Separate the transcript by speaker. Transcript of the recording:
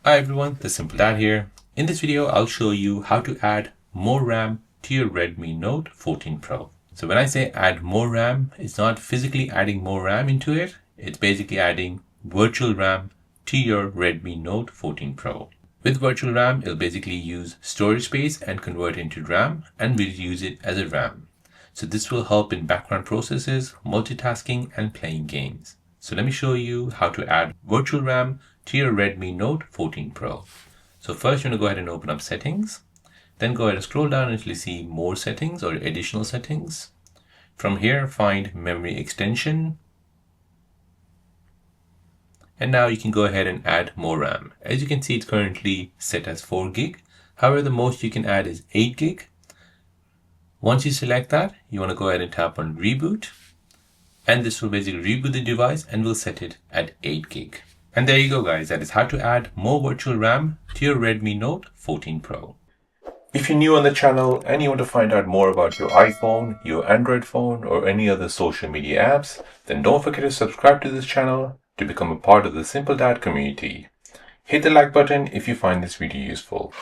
Speaker 1: Hi everyone, the Simple Dad here. In this video, I'll show you how to add more RAM to your Redmi Note 14 Pro. So when I say add more RAM, it's not physically adding more RAM into it. It's basically adding virtual RAM to your Redmi Note 14 Pro. With virtual RAM, it'll basically use storage space and convert it into RAM, and we'll use it as a RAM. So this will help in background processes, multitasking, and playing games. So let me show you how to add virtual RAM to your Redmi Note 14 Pro. So first you want to go ahead and open up settings. Then go ahead and scroll down until you see more settings or additional settings. From here, find memory extension. And now you can go ahead and add more RAM. As you can see, it's currently set as 4 gig. However, the most you can add is 8 gig. Once you select that, you want to go ahead and tap on reboot. And this will basically reboot the device and will set it at 8 gig. And there you go guys, that is how to add more virtual RAM to your Redmi Note 14 Pro. If you're new on the channel and you want to find out more about your iPhone, your Android phone, or any other social media apps, then don't forget to subscribe to this channel to become a part of the Simple Dad community. Hit the like button if you find this video useful.